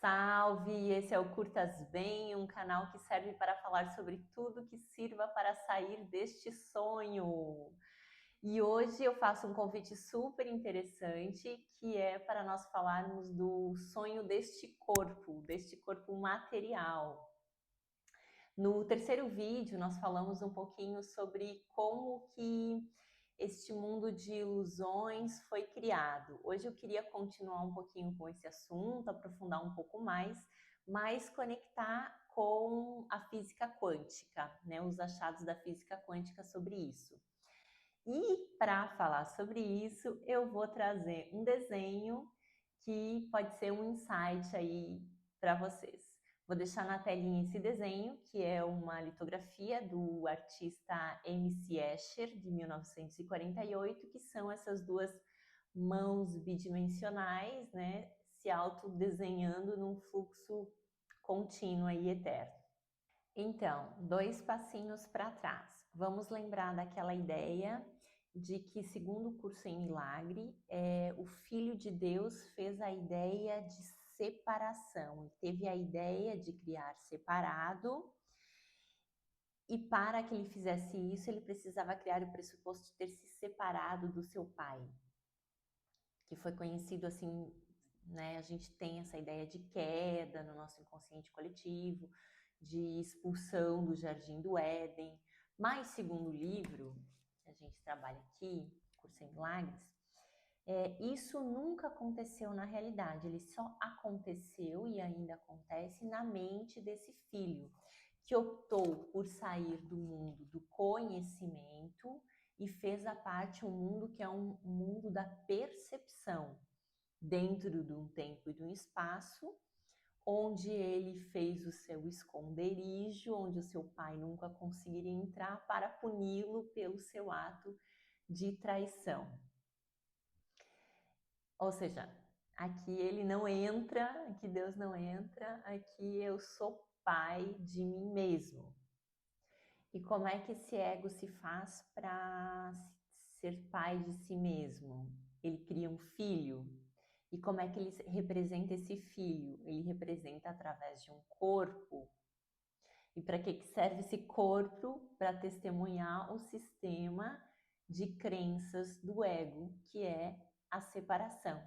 Salve! Esse é o Curtas Bem, um canal que serve para falar sobre tudo que sirva para sair deste sonho. E hoje eu faço um convite super interessante, que é para nós falarmos do sonho deste corpo material. No terceiro vídeo, nós falamos um pouquinho sobre como que este mundo de ilusões foi criado. Hoje eu queria continuar um pouquinho com esse assunto, aprofundar um pouco mais, mas conectar com a física quântica, né? Os achados da física quântica sobre isso. E para falar sobre isso, eu vou trazer um desenho que pode ser um insight aí para vocês. Vou deixar na telinha esse desenho, que é uma litografia do artista M.C. Escher, de 1948, que são essas duas mãos bidimensionais, né, se autodesenhando num fluxo contínuo e eterno. Então, dois passinhos para trás. Vamos lembrar daquela ideia de que, segundo o curso em milagre, o Filho de Deus fez a ideia de separação, e teve a ideia de criar separado, e para que ele fizesse isso, ele precisava criar o pressuposto de ter se separado do seu pai, que foi conhecido assim, né? A gente tem essa ideia de queda no nosso inconsciente coletivo, de expulsão do Jardim do Éden, mas segundo o livro que a gente trabalha aqui, Curso em Milagres, isso nunca aconteceu na realidade, ele só aconteceu e ainda acontece na mente desse filho, que optou por sair do mundo do conhecimento e fez a parte um mundo que é um mundo da percepção, dentro de um tempo e de um espaço, onde ele fez o seu esconderijo, onde o seu pai nunca conseguiria entrar para puni-lo pelo seu ato de traição. Ou seja, aqui ele não entra, aqui Deus não entra, aqui eu sou pai de mim mesmo. E como é que esse ego se faz para ser pai de si mesmo? Ele cria um filho. E como é que ele representa esse filho? Ele representa através de um corpo. E para que serve esse corpo? Para testemunhar o sistema de crenças do ego, que é a separação.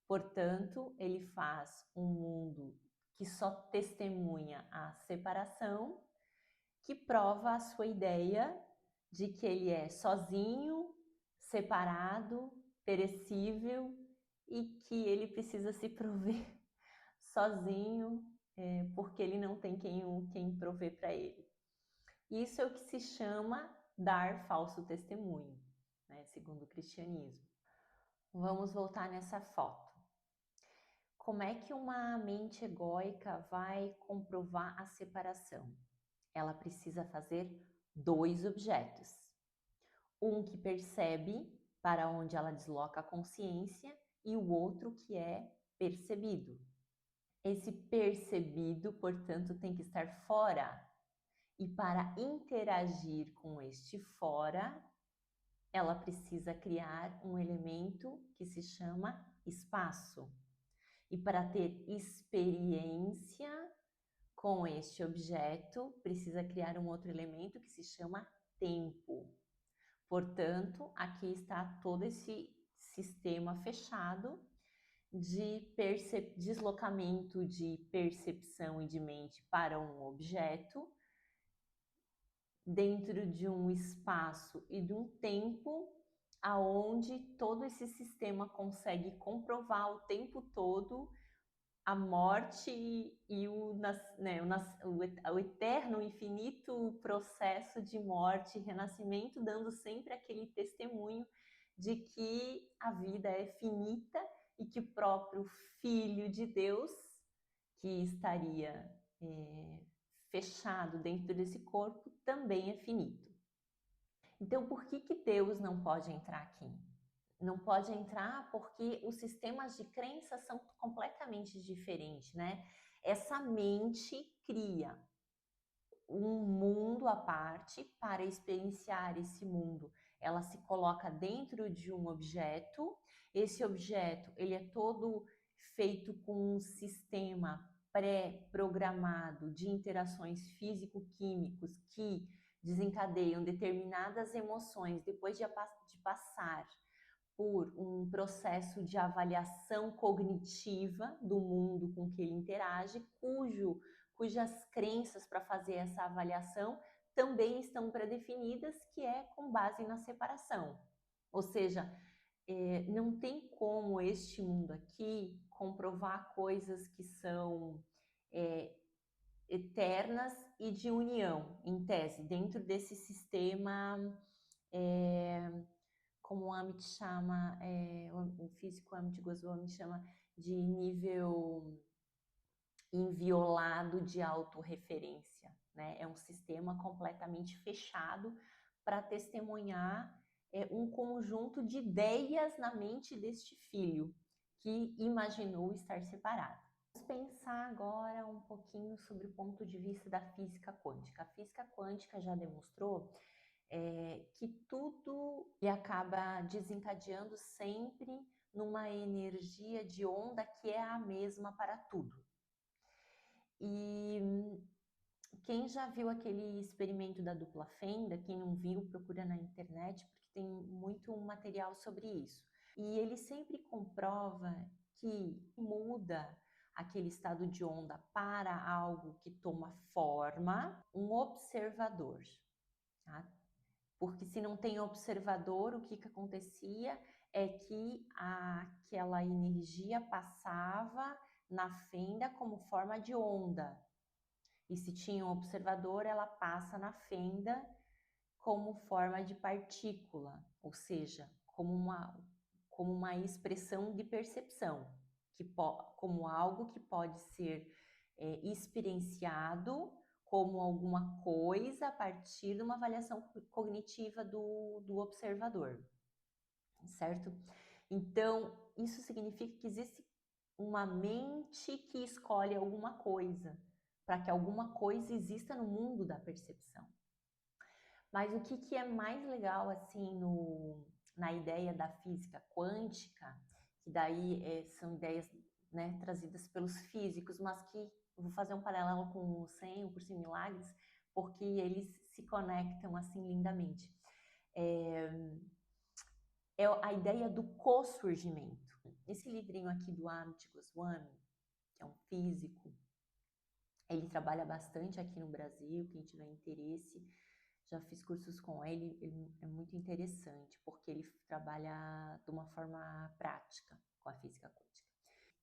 Portanto, ele faz um mundo que só testemunha a separação, que prova a sua ideia de que ele é sozinho, separado, perecível e que ele precisa se prover sozinho, porque ele não tem quem prover para ele. Isso é o que se chama dar falso testemunho, né, segundo o cristianismo. Vamos voltar nessa foto. Como é que uma mente egóica vai comprovar a separação? Ela precisa fazer dois objetos. Um que percebe, para onde ela desloca a consciência, e o outro que é percebido. Esse percebido, portanto, tem que estar fora. E para interagir com este fora, ela precisa criar um elemento que se chama espaço. E para ter experiência com este objeto, precisa criar um outro elemento que se chama tempo. Portanto, aqui está todo esse sistema fechado de deslocamento de percepção e de mente para um objeto, dentro de um espaço e de um tempo, aonde todo esse sistema consegue comprovar o tempo todo a morte e o eterno, infinito processo de morte e renascimento, dando sempre aquele testemunho de que a vida é finita e que o próprio Filho de Deus, que estaria fechado dentro desse corpo, também é finito. Então, por que Deus não pode entrar aqui? Não pode entrar porque os sistemas de crença são completamente diferentes, né? Essa mente cria um mundo à parte para experienciar esse mundo. Ela se coloca dentro de um objeto. Esse objeto, ele é todo feito com um sistema pré-programado de interações físico-químicos que desencadeiam determinadas emoções depois de passar por um processo de avaliação cognitiva do mundo com que ele interage, cujas crenças para fazer essa avaliação também estão predefinidas, que é com base na separação. Ou seja, não tem como este mundo aqui comprovar coisas que são eternas e de união, em tese, dentro desse sistema, como o Amit chama, o físico Amit Goswami chama de nível inviolado de autorreferência, né? É um sistema completamente fechado para testemunhar um conjunto de ideias na mente deste filho que imaginou estar separado. Vamos pensar agora um pouquinho sobre o ponto de vista da física quântica. A física quântica já demonstrou que tudo acaba desencadeando sempre numa energia de onda que é a mesma para tudo. E quem já viu aquele experimento da dupla fenda, quem não viu, procura na internet, porque tem muito material sobre isso. E ele sempre comprova que muda aquele estado de onda para algo que toma forma, um observador. Tá? Porque se não tem observador, o que acontecia é que aquela energia passava na fenda como forma de onda. E se tinha um observador, ela passa na fenda como forma de partícula, ou seja, como uma expressão de percepção, como algo que pode ser experienciado como alguma coisa a partir de uma avaliação cognitiva do observador, certo? Então, isso significa que existe uma mente que escolhe alguma coisa, para que alguma coisa exista no mundo da percepção. Mas o que é mais legal, assim, na ideia da física quântica, que daí são ideias, né, trazidas pelos físicos, mas que eu vou fazer um paralelo com o Sen, o Curso em Milagres, porque eles se conectam assim lindamente. É a ideia do co-surgimento. Esse livrinho aqui do Amit Goswami, que é um físico, ele trabalha bastante aqui no Brasil, quem tiver interesse, já fiz cursos com ele, é muito interessante, porque ele trabalha de uma forma prática com a física quântica.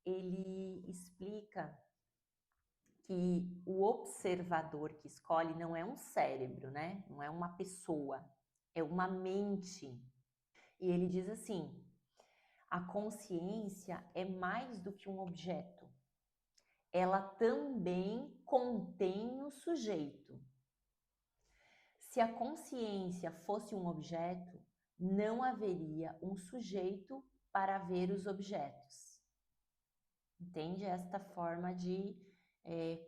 Ele explica que o observador que escolhe não é um cérebro, né? Não é uma pessoa, é uma mente. E ele diz assim: a consciência é mais do que um objeto. Ela também contém o sujeito. Se a consciência fosse um objeto, não haveria um sujeito para ver os objetos. Entende? Esta forma de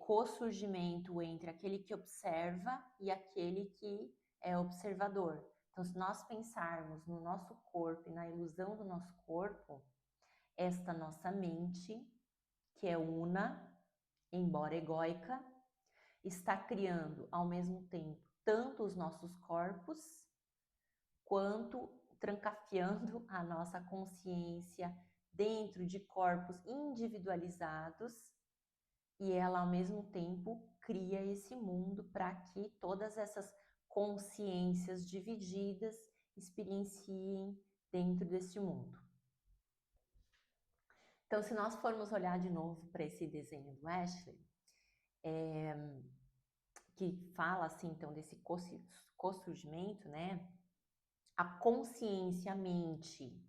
co-surgimento entre aquele que observa e aquele que é observador. Então, se nós pensarmos no nosso corpo e na ilusão do nosso corpo, esta nossa mente, que é una, embora egóica, está criando ao mesmo tempo tanto os nossos corpos, quanto trancafiando a nossa consciência dentro de corpos individualizados, e ela ao mesmo tempo cria esse mundo para que todas essas consciências divididas experienciem dentro desse mundo. Então, se nós formos olhar de novo para esse desenho do Ashley, que fala assim, então, desse co-surgimento, né? A consciência, a mente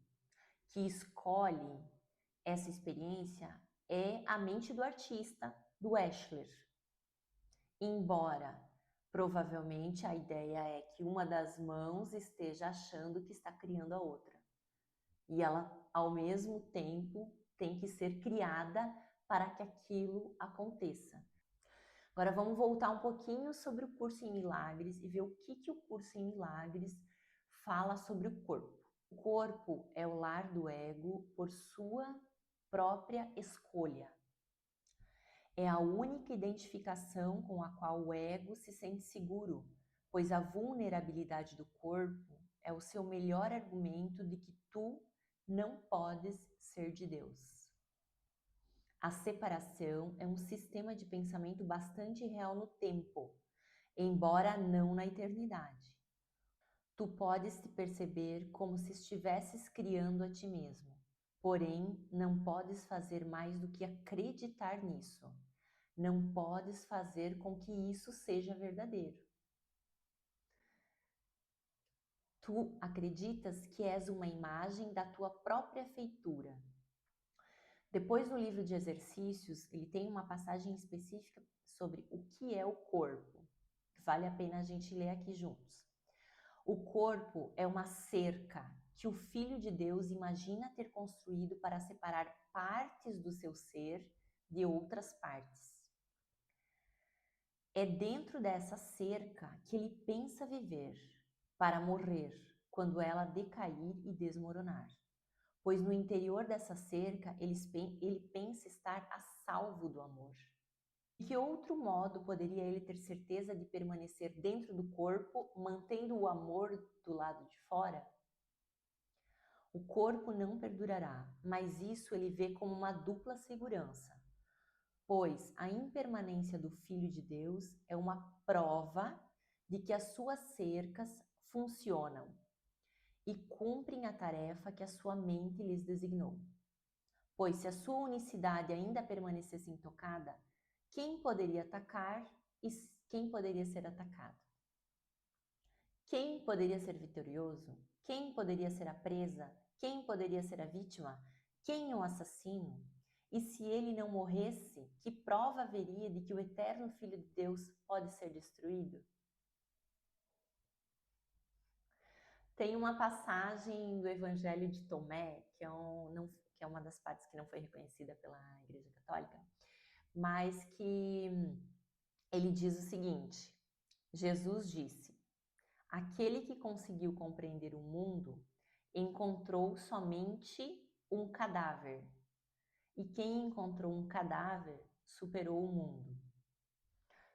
que escolhe essa experiência é a mente do artista, do Escher. Embora, provavelmente, a ideia é que uma das mãos esteja achando que está criando a outra. E ela, ao mesmo tempo, tem que ser criada para que aquilo aconteça. Agora vamos voltar um pouquinho sobre o Curso em Milagres e ver o que o Curso em Milagres fala sobre o corpo. O corpo é o lar do ego por sua própria escolha. É a única identificação com a qual o ego se sente seguro, pois a vulnerabilidade do corpo é o seu melhor argumento de que tu não podes ser de Deus. A separação é um sistema de pensamento bastante real no tempo, embora não na eternidade. Tu podes te perceber como se estivesses criando a ti mesmo, porém não podes fazer mais do que acreditar nisso. Não podes fazer com que isso seja verdadeiro. Tu acreditas que és uma imagem da tua própria feitura. Depois, no livro de exercícios, ele tem uma passagem específica sobre o que é o corpo. Vale a pena a gente ler aqui juntos. O corpo é uma cerca que o Filho de Deus imagina ter construído para separar partes do seu ser de outras partes. É dentro dessa cerca que ele pensa viver, para morrer, quando ela decair e desmoronar. Pois no interior dessa cerca ele pensa estar a salvo do amor. De que outro modo poderia ele ter certeza de permanecer dentro do corpo, mantendo o amor do lado de fora? O corpo não perdurará, mas isso ele vê como uma dupla segurança, pois a impermanência do Filho de Deus é uma prova de que as suas cercas funcionam e cumprem a tarefa que a sua mente lhes designou. Pois se a sua unicidade ainda permanecesse intocada, quem poderia atacar e quem poderia ser atacado? Quem poderia ser vitorioso? Quem poderia ser a presa? Quem poderia ser a vítima? Quem o assassino? E se ele não morresse, que prova haveria de que o eterno Filho de Deus pode ser destruído? Tem uma passagem do Evangelho de Tomé, que é uma das partes que não foi reconhecida pela Igreja Católica, mas que ele diz o seguinte: Jesus disse: aquele que conseguiu compreender o mundo encontrou somente um cadáver, e quem encontrou um cadáver superou o mundo.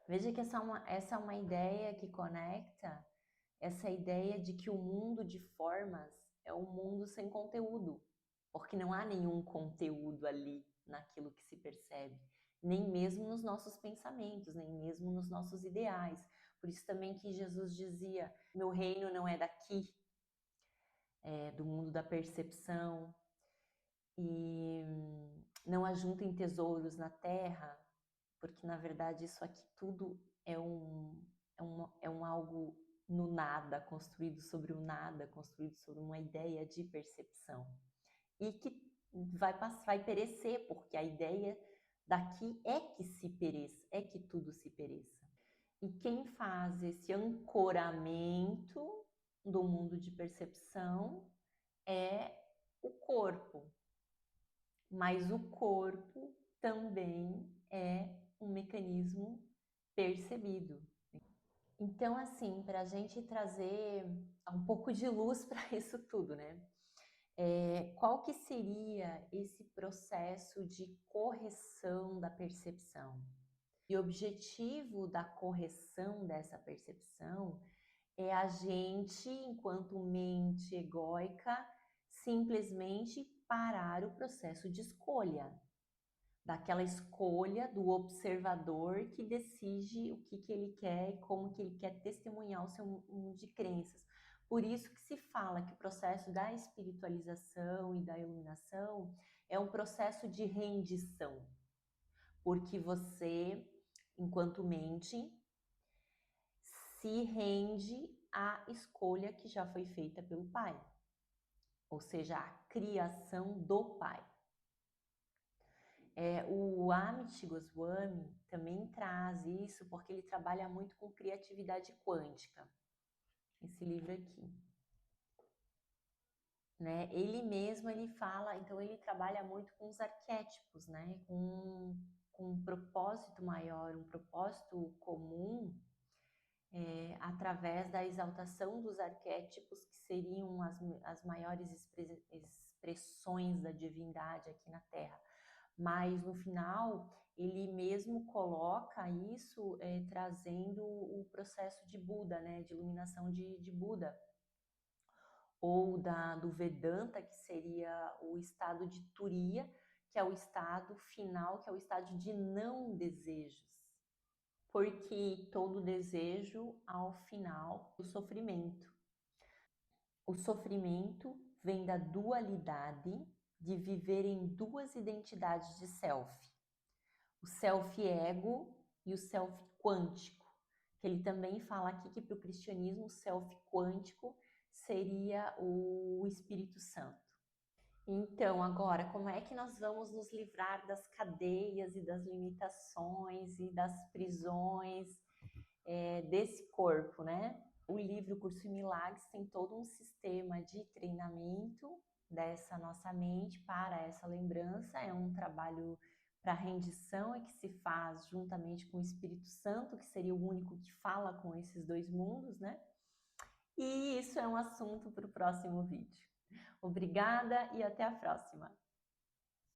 Veja que essa é uma ideia que conecta essa ideia de que o mundo de formas é um mundo sem conteúdo, porque não há nenhum conteúdo ali naquilo que se percebe, nem mesmo nos nossos pensamentos, nem mesmo nos nossos ideais. Por isso também que Jesus dizia: meu reino não é daqui, é do mundo da percepção, e não ajuntem tesouros na terra, porque na verdade isso aqui tudo é um algo no nada, construído sobre o nada, construído sobre uma ideia de percepção. E que vai perecer, porque a ideia daqui é que se pereça, é que tudo se pereça. E quem faz esse ancoramento do mundo de percepção é o corpo. Mas o corpo também é um mecanismo percebido. Então, assim, para a gente trazer um pouco de luz para isso tudo, né? Qual que seria esse processo de correção da percepção? E o objetivo da correção dessa percepção é a gente, enquanto mente egóica, simplesmente parar o processo de escolha. Daquela escolha do observador que decide o que ele quer e como que ele quer testemunhar o seu mundo de crenças. Por isso que se fala que o processo da espiritualização e da iluminação é um processo de rendição, porque você, enquanto mente, se rende à escolha que já foi feita pelo Pai, ou seja, a criação do Pai. O Amit Goswami também traz isso porque ele trabalha muito com criatividade quântica. Esse livro aqui. Né? Ele mesmo, ele fala, então ele trabalha muito com os arquétipos, né? Com um propósito maior, um propósito comum, através da exaltação dos arquétipos, que seriam as maiores expressões da divindade aqui na Terra. Mas no final ele mesmo coloca isso trazendo o processo de Buda, né, de iluminação de Buda, ou do Vedanta, que seria o estado de Turiya, que é o estado final, que é o estado de não desejos. Porque todo desejo, ao final, é o sofrimento. O sofrimento vem da dualidade de viver em duas identidades de self. O self ego e o self quântico. Que ele também fala aqui que para o cristianismo o self quântico seria o Espírito Santo. Então, agora, como é que nós vamos nos livrar das cadeias e das limitações e das prisões desse corpo, né? O livro Curso em Milagres tem todo um sistema de treinamento dessa nossa mente para essa lembrança. É um trabalho para rendição e que se faz juntamente com o Espírito Santo, que seria o único que fala com esses dois mundos, né? E isso é um assunto para o próximo vídeo. Obrigada e até a próxima!